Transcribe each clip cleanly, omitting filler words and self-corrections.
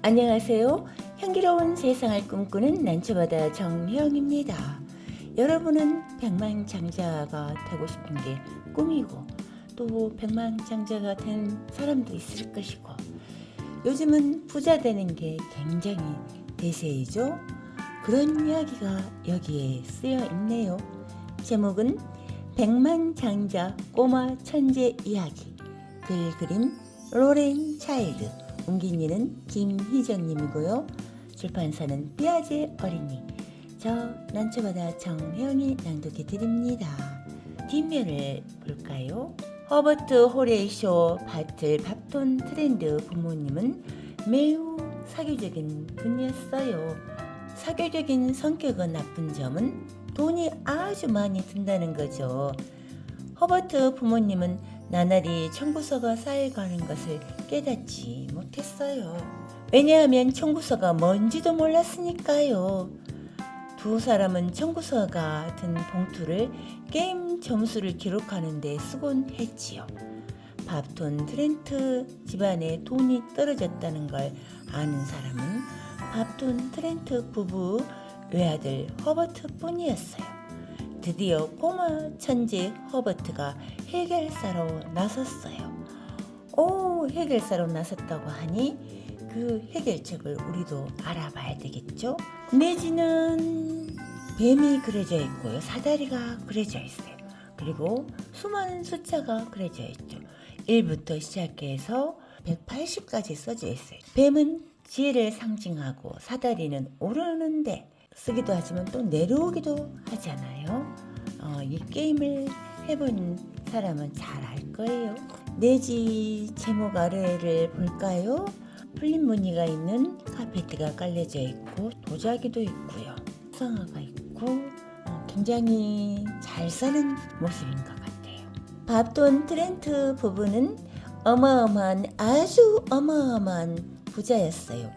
안녕하세요. 향기로운 세상을 꿈꾸는 난초바다 정혜영입니다. 여러분은 백만장자가 되고 싶은 게 꿈이고 또 백만장자가 된 사람도 있을 것이고 요즘은 부자 되는 게 굉장히 대세이죠. 그런 이야기가 여기에 쓰여 있네요. 제목은 백만장자 꼬마 천재 이야기. 글 그린 로렌 차일드, 옮긴 김희정님이고요. 출판사는 삐아제 어린이. 저 난초바다 정혜영이 낭독해 드립니다. 뒷면을 볼까요? 허버트 호레이쇼 바틀 밥돈 트렌드 부모님은 매우 사교적인 분이었어요. 사교적인 성격은 나쁜 점은 돈이 아주 많이 든다는 거죠. 허버트 부모님은 나날이 청구서가 쌓여가는 것을 깨닫지 못했어요. 왜냐하면 청구서가 뭔지도 몰랐으니까요. 두 사람은 청구서가 든 봉투를 게임 점수를 기록하는 데 쓰곤 했지요. 밥돈 트렌트 집안에 돈이 떨어졌다는 걸 아는 사람은 밥돈 트렌트 부부 외아들 허버트 뿐이었어요. 드디어 꼬마 천재 허버트가 해결사로 나섰어요. 해결사로 나섰다고 하니 그 해결책을 우리도 알아봐야 되겠죠? 내지는 뱀이 그려져 있고요. 사다리가 그려져 있어요. 그리고 수많은 숫자가 그려져 있죠. 1부터 시작해서 180까지 써져 있어요. 뱀은 지혜를 상징하고 사다리는 오르는데 쓰기도 하지만 또 내려오기도 하잖아요. 이 게임을 해본 사람은 잘 알 거예요. 내지 제목 아래를 볼까요? 풀린 무늬가 있는 카페트가 깔려져 있고 도자기도 있고요. 수상화가 있고 굉장히 잘 사는 모습인 것 같아요. 밥돈 트렌트 부부는 아주 어마어마한 부자였어요.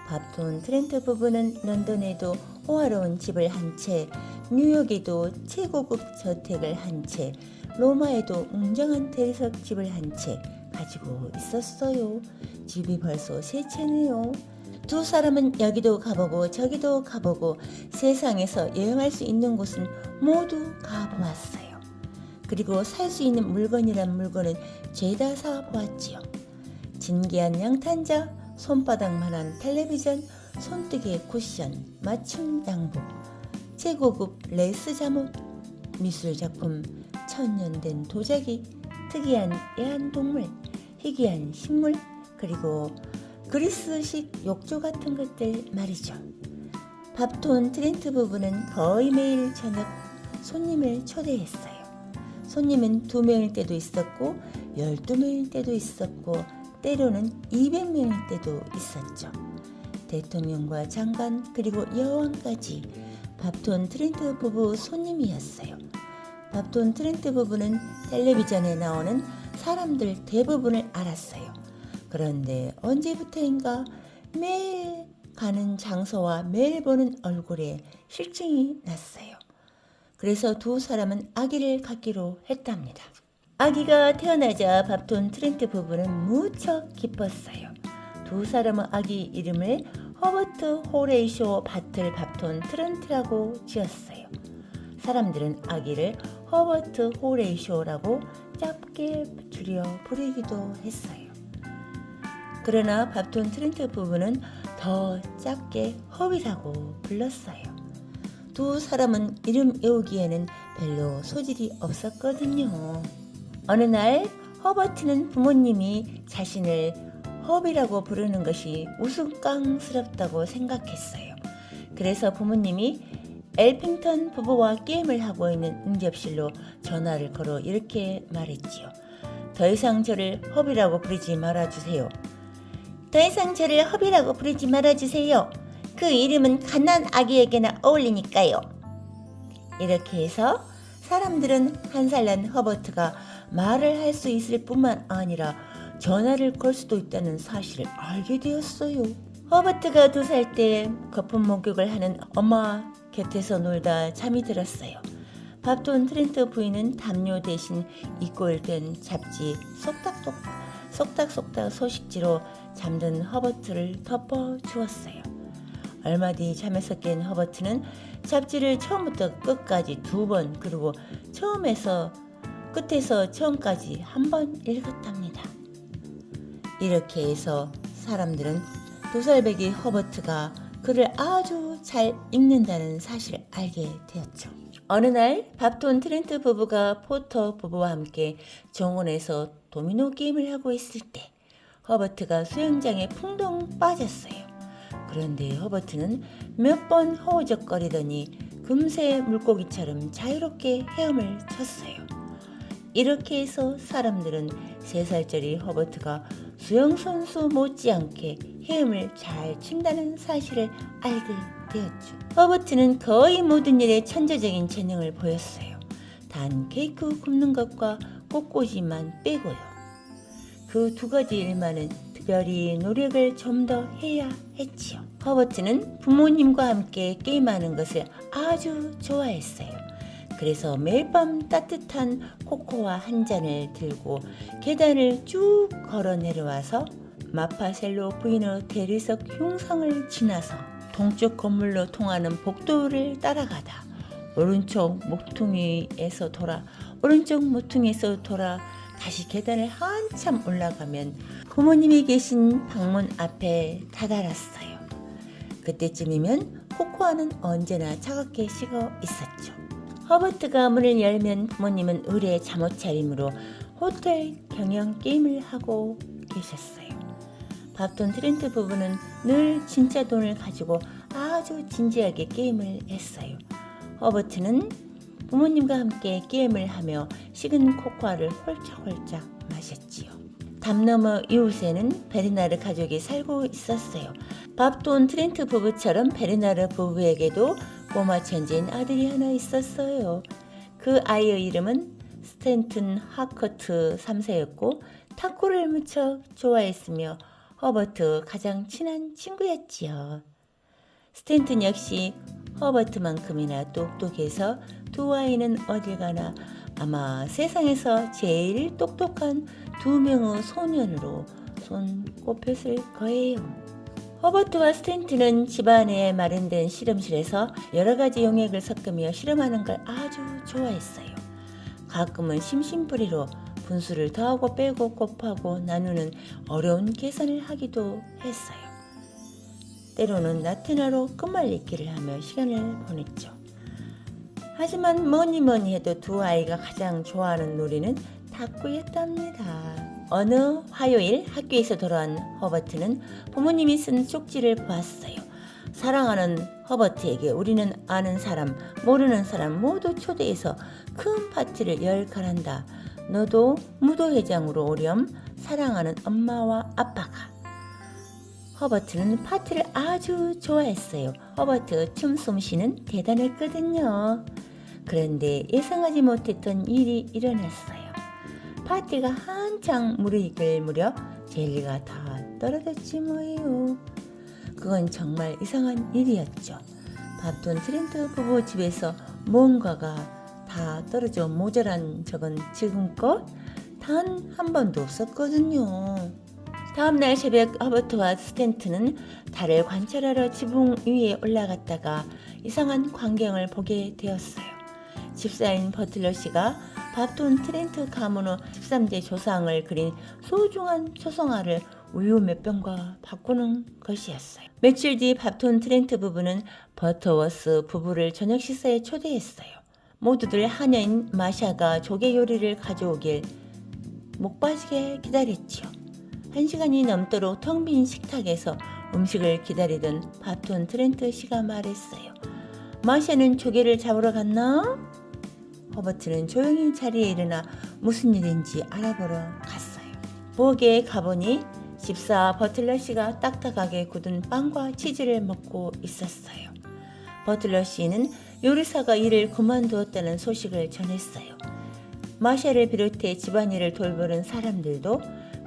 밥돈 트렌트 부부는 런던에도 호화로운 집을 한 채, 뉴욕에도 최고급 저택을 한 채, 로마에도 웅장한 대리석 집을 한 채 가지고 있었어요. 집이 벌써 3채네요. 두 사람은 여기도 가보고 저기도 가보고 세상에서 여행할 수 있는 곳은 모두 가보았어요. 그리고 살 수 있는 물건이란 물건은 죄다 사보았지요. 진기한 양탄자, 손바닥만한 텔레비전, 손뜨개 쿠션, 맞춤 양복, 최고급 레이스 잠옷, 미술작품, 천년된 도자기, 특이한 애완동물, 희귀한 식물, 그리고 그리스식 욕조 같은 것들 말이죠. 밥돈 트렌트 부부는 거의 매일 저녁 손님을 초대했어요. 손님은 2명일 때도 있었고 12명일 때도 있었고 때로는 200명일 때도 있었죠. 대통령과 장관 그리고 여왕까지 밥돈 트렌트 부부 손님이었어요. 밥돈 트렌트 부부는 텔레비전에 나오는 사람들 대부분을 알았어요. 그런데 언제부터인가 매일 가는 장소와 매일 보는 얼굴에 실증이 났어요. 그래서 두 사람은 아기를 갖기로 했답니다. 아기가 태어나자 밥돈 트렌트 부부는 무척 기뻤어요. 두 사람은 아기 이름을 허버트 호레이쇼 바틀 밥돈 트렌트라고 지었어요. 사람들은 아기를 허버트 호레이쇼라고 짧게 줄여 부르기도 했어요. 그러나 밥돈 트렌트 부부는 더 짧게 허비라고 불렀어요. 두 사람은 이름 외우기에는 별로 소질이 없었거든요. 어느 날 허버트는 부모님이 자신을 허비라고 부르는 것이 우스꽝스럽다고 생각했어요. 그래서 부모님이 엘핑턴 부부와 게임을 하고 있는 응접실로 전화를 걸어 이렇게 말했지요. 더 이상 저를 허비라고 부르지 말아주세요. 더 이상 저를 허비라고 부르지 말아주세요. 그 이름은 갓난 아기에게나 어울리니까요. 이렇게 해서 사람들은 1살 난 허버트가 말을 할 수 있을 뿐만 아니라 전화를 걸 수도 있다는 사실을 알게 되었어요. 허버트가 2살 때 거품 목욕을 하는 엄마 곁에서 놀다 잠이 들었어요. 밥돈 트렌트 부인은 담요 대신 입고 읽던 잡지 속닥속 속닥속닥 소식지로 잠든 허버트를 덮어 주었어요. 얼마 뒤 잠에서 깬 허버트는 잡지를 처음부터 끝까지 2번, 그리고 끝에서 처음까지 한 번 읽었답니다. 이렇게 해서 사람들은 2살배기 허버트가 글을 아주 잘 읽는다는 사실을 알게 되었죠. 어느 날 밥톤 트렌트 부부가 포터 부부와 함께 정원에서 도미노 게임을 하고 있을 때 허버트가 수영장에 풍덩 빠졌어요. 그런데 허버트는 몇 번 허우적거리더니 금세 물고기처럼 자유롭게 헤엄을 쳤어요. 이렇게 해서 사람들은 3살짜리 허버트가 수영선수 못지않게 헤엄을 잘 친다는 사실을 알게 되었죠. 허버트는 거의 모든 일에 천재적인 재능을 보였어요. 단 케이크 굽는 것과 꽃꽂이만 빼고요. 그 2가지 일만은 특별히 노력을 좀 더 해야 했지요. 허버트는 부모님과 함께 게임하는 것을 아주 좋아했어요. 그래서 매일 밤 따뜻한 코코아 한 잔을 들고 계단을 쭉 걸어 내려와서 마파셀로 부인의 대리석 흉상을 지나서 동쪽 건물로 통하는 복도를 따라가다 오른쪽 모퉁이에서 돌아 다시 계단을 한참 올라가면 부모님이 계신 방문 앞에 다다랐어요. 그때쯤이면 코코아는 언제나 차갑게 식어 있었죠. 허버트가 문을 열면 부모님은 의례 잠옷차림으로 호텔 경영 게임을 하고 계셨어요. 밥톤 트렌트 부부는 늘 진짜 돈을 가지고 아주 진지하게 게임을 했어요. 허버트는 부모님과 함께 게임을 하며 식은 코코아를 홀짝홀짝 마셨지요. 담 너머 이웃에는 베르나르 가족이 살고 있었어요. 밥톤 트렌트 부부처럼 베르나르 부부에게도 꼬마 천재인 아들이 하나 있었어요. 그 아이의 이름은 스탠튼 하커트 3세였고 탁구를 무척 좋아했으며 허버트 가장 친한 친구였지요. 스탠튼 역시 허버트만큼이나 똑똑해서 2 아이는 어딜 가나 아마 세상에서 제일 똑똑한 2명의 소년으로 손꼽혔을 거예요. 허버트와 스탠튼은 집안에 마련된 실험실에서 여러 가지 용액을 섞으며 실험하는 걸 아주 좋아했어요. 가끔은 심심풀이로 분수를 더하고 빼고 곱하고 나누는 어려운 계산을 하기도 했어요. 때로는 나트나로 끝말잇기를 하며 시간을 보냈죠. 하지만 뭐니 해도 2 아이가 가장 좋아하는 놀이는 탁구였답니다. 어느 화요일 학교에서 돌아온 허버트는 부모님이 쓴 쪽지를 보았어요. 사랑하는 허버트에게 우리는 아는 사람, 모르는 사람 모두 초대해서 큰 파티를 열거란다. 너도 무도회장으로 오렴. 사랑하는 엄마와 아빠가. 허버트는 파티를 아주 좋아했어요. 허버트 춤솜씨는 대단했거든요. 그런데 예상하지 못했던 일이 일어났어요. 파티가 한창 무르익을 무렵 젤리가 다 떨어졌지 뭐예요. 그건 정말 이상한 일이었죠. 밥톤 트렌트 부부 집에서 뭔가가 다 떨어져 모자란 적은 지금껏 단 한 번도 없었거든요. 다음날 새벽 허버트와 스탠튼은 달을 관찰하러 지붕 위에 올라갔다가 이상한 광경을 보게 되었어요. 집사인 버틀러 씨가 밥톤 트렌트 가문의 13대 조상을 그린 소중한 초성화를 우유 몇 병과 바꾸는 것이었어요. 며칠 뒤 밥톤 트렌트 부부는 버터워스 부부를 저녁 식사에 초대했어요. 모두들 하녀인 마샤가 조개 요리를 가져오길 목 빠지게 기다렸지요. 1시간이 넘도록 텅 빈 식탁에서 음식을 기다리던 밥톤 트렌트 씨가 말했어요. 마샤는 조개를 잡으러 갔나? 허버트는 조용히 자리에 일어나 무슨 일인지 알아보러 갔어요. 부엌에 가보니 집사 버틀러 씨가 딱딱하게 굳은 빵과 치즈를 먹고 있었어요. 버틀러 씨는 요리사가 일을 그만두었다는 소식을 전했어요. 마샤를 비롯해 집안일을 돌보는 사람들도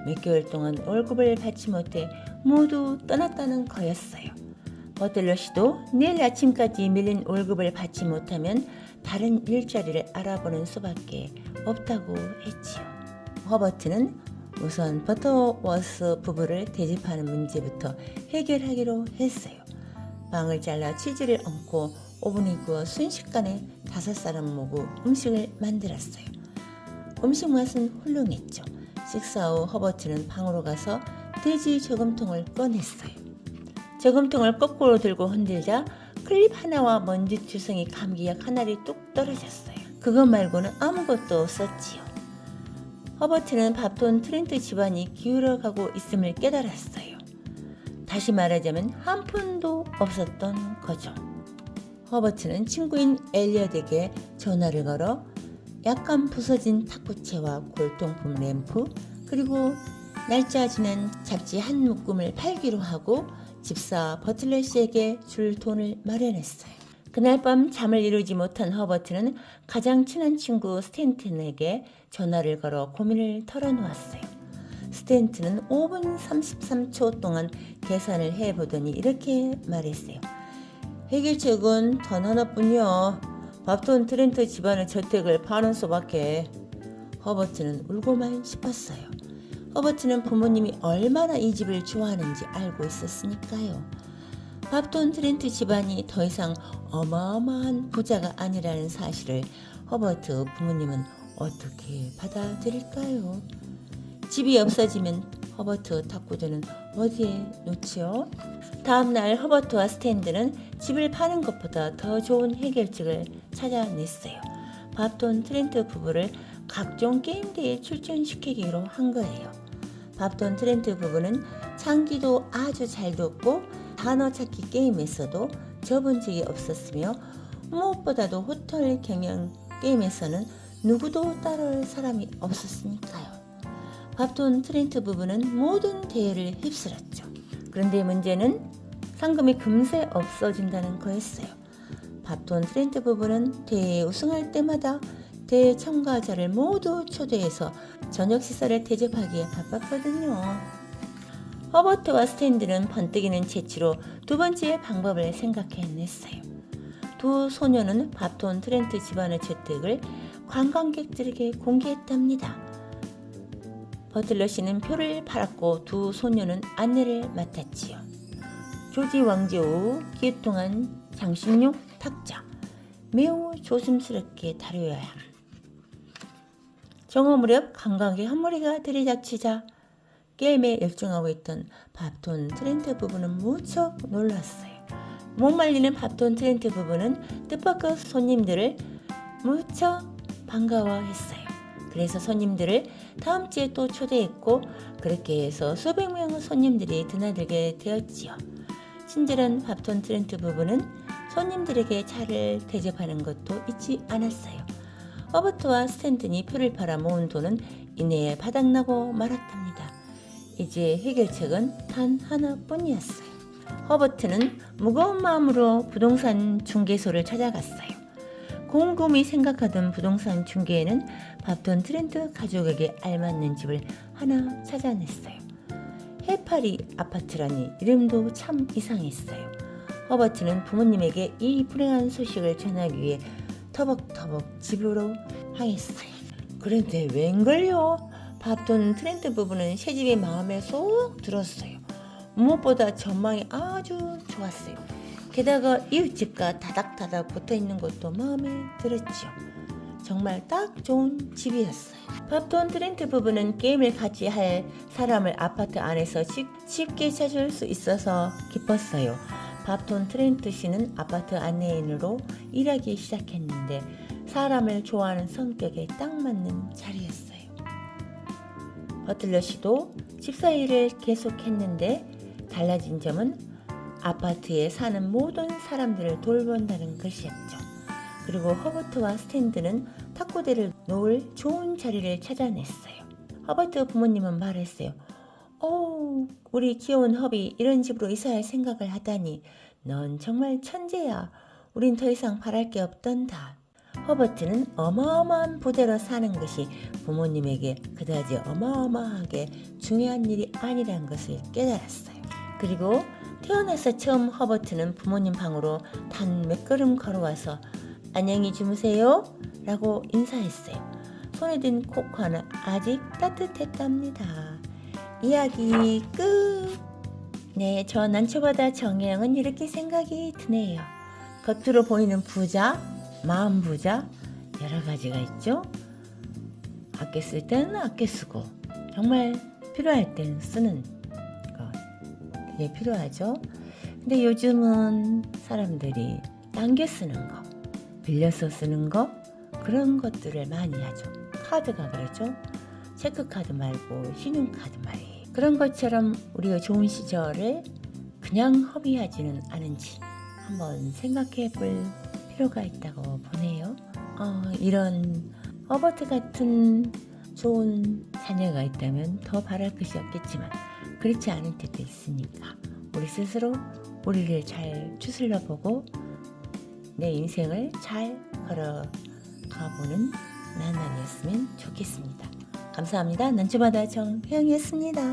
몇 개월 동안 월급을 받지 못해 모두 떠났다는 거였어요. 버틀러 씨도 내일 아침까지 밀린 월급을 받지 못하면 다른 일자리를 알아보는 수밖에 없다고 했지요. 허버트는 우선 버터워스 부부를 대접하는 문제부터 해결하기로 했어요. 빵을 잘라 치즈를 얹고 오븐에 구워 순식간에 5사람 모고 음식을 만들었어요. 음식 맛은 훌륭했죠. 식사 후 허버트는 방으로 가서 돼지 저금통을 꺼냈어요. 저금통을 거꾸로 들고 흔들자 클립 하나와 먼지 투성이 감기약 하나를 뚝 떨어졌어요. 그것 말고는 아무것도 없었지요. 허버트는 밥톤 트렌트 집안이 기울어가고 있음을 깨달았어요. 다시 말하자면 한 푼도 없었던 거죠. 허버트는 친구인 엘리엇에게 전화를 걸어 약간 부서진 탁구채와 골동품 램프 그리고 날짜 지난 잡지 한 묶음을 팔기로 하고 집사 버틀러 씨에게 줄 돈을 마련했어요. 그날 밤 잠을 이루지 못한 허버트는 가장 친한 친구 스탠튼에게 전화를 걸어 고민을 털어놓았어요. 스탠튼은 5분 33초 동안 계산을 해보더니 이렇게 말했어요. 해결책은 단 하나뿐이야. 밥톤 트렌트 집안의 저택을 파는 수밖에. 허버트는 울고만 싶었어요. 허버트는 부모님이 얼마나 이 집을 좋아하는지 알고 있었으니까요. 밥톤 트렌트 집안이 더 이상 어마어마한 부자가 아니라는 사실을 허버트 부모님은 어떻게 받아들일까요? 집이 없어지면 허버트 탁구대는 어디에 놓지요? 다음날 허버트와 스탠드는 집을 파는 것보다 더 좋은 해결책을 찾아냈어요. 밥톤 트렌트 부부를 각종 게임대에 출전시키기로 한 거예요. 밥톤 트렌트 부부는 창기도 아주 잘 뒀고 단어 찾기 게임에서도 접은 적이 없었으며 무엇보다도 호텔 경영 게임에서는 누구도 따라올 사람이 없었으니까요. 밥톤 트렌트 부부는 모든 대회를 휩쓸었죠. 그런데 문제는 상금이 금세 없어진다는 거였어요. 밥톤 트렌트 부부는 대회에 우승할 때마다 대회 참가자를 모두 초대해서 저녁 식사를 대접하기에 바빴거든요. 허버트와 스탠드는 번뜩이는 재치로 두 번째 방법을 생각해냈어요. 두 소녀는 밥톤 트렌트 집안의 저택을 관광객들에게 공개했답니다. 버틀러 씨는 표를 팔았고 두 소녀는 안내를 맡았지요. 조지 왕조의 기똥한 장식용 탁자, 매우 조심스럽게 다루어야 함. 정오 무렵 관광객 한 무리가 들이닥치자 게임에 열중하고 있던 밥톤 트렌트 부부는 무척 놀랐어요. 못 말리는 밥톤 트렌트 부부는 뜻밖의 손님들을 무척 반가워했어요. 그래서 손님들을 다음 주에 또 초대했고 그렇게 해서 수백 명의 손님들이 드나들게 되었지요. 친절한 밥톤 트렌트 부부는 손님들에게 차를 대접하는 것도 잊지 않았어요. 허버트와 스탠튼이 표를 팔아 모은 돈은 이내에 바닥나고 말았답니다. 이제 해결책은 단 하나뿐이었어요. 허버트는 무거운 마음으로 부동산 중개소를 찾아갔어요. 곰곰이 생각하던 부동산 중개에는 밥톤 트렌트 가족에게 알맞는 집을 하나 찾아냈어요. 해파리 아파트라니 이름도 참 이상했어요. 허버트는 부모님에게 이 불행한 소식을 전하기 위해 터벅터벅 집으로 향했어요. 그런데 웬걸요? 밥톤 트렌트 부부는 새집이 마음에 쏙 들었어요. 무엇보다 전망이 아주 좋았어요. 게다가 이웃집과 다닥다닥 붙어있는 것도 마음에 들었죠. 정말 딱 좋은 집이었어요. 밥톤 트렌트 부부는 게임을 같이 할 사람을 아파트 안에서 쉽게 찾을 수 있어서 기뻤어요. 밥톤 트렌트 씨는 아파트 안내인으로 일하기 시작했는데 사람을 좋아하는 성격에 딱 맞는 자리였어요. 버틀러 씨도 집사 일을 계속했는데 달라진 점은 아파트에 사는 모든 사람들을 돌본다는 것이었죠. 그리고 허버트와 스탠드는 탁구대를 놓을 좋은 자리를 찾아냈어요. 허버트 부모님은 말했어요. 우리 귀여운 허비 이런 집으로 이사할 생각을 하다니 넌 정말 천재야. 우린 더 이상 바랄 게 없단다. 허버트는 어마어마한 부대로 사는 것이 부모님에게 그다지 어마어마하게 중요한 일이 아니라는 것을 깨달았어요. 그리고 태어나서 처음 허버트는 부모님 방으로 단 몇 걸음 걸어와서 안녕히 주무세요 라고 인사했어요. 손에 든 코코아는 아직 따뜻했답니다. 이야기 끝. 네, 저 난초바다 정혜영은 이렇게 생각이 드네요. 겉으로 보이는 부자, 마음 부자 여러 가지가 있죠. 아껴 쓸 때는 아껴 쓰고 정말 필요할 때는 쓰는 것, 그게 필요하죠. 근데 요즘은 사람들이 남겨 쓰는 거, 빌려서 쓰는 거, 그런 것들을 많이 하죠. 카드가 그렇죠. 체크카드 말고 신용카드 말이에요. 그런 것처럼 우리가 좋은 시절을 그냥 허비하지는 않은지 한번 생각해 볼 필요가 있다고 보네요. 이런 허버트 같은 좋은 자녀가 있다면 더 바랄 것이 없겠지만 그렇지 않을 때도 있으니까 우리 스스로 우리를 잘 추슬러 보고 내 인생을 잘 걸어가보는 나날이었으면 좋겠습니다. 감사합니다. 난초바다 정혜영이었습니다.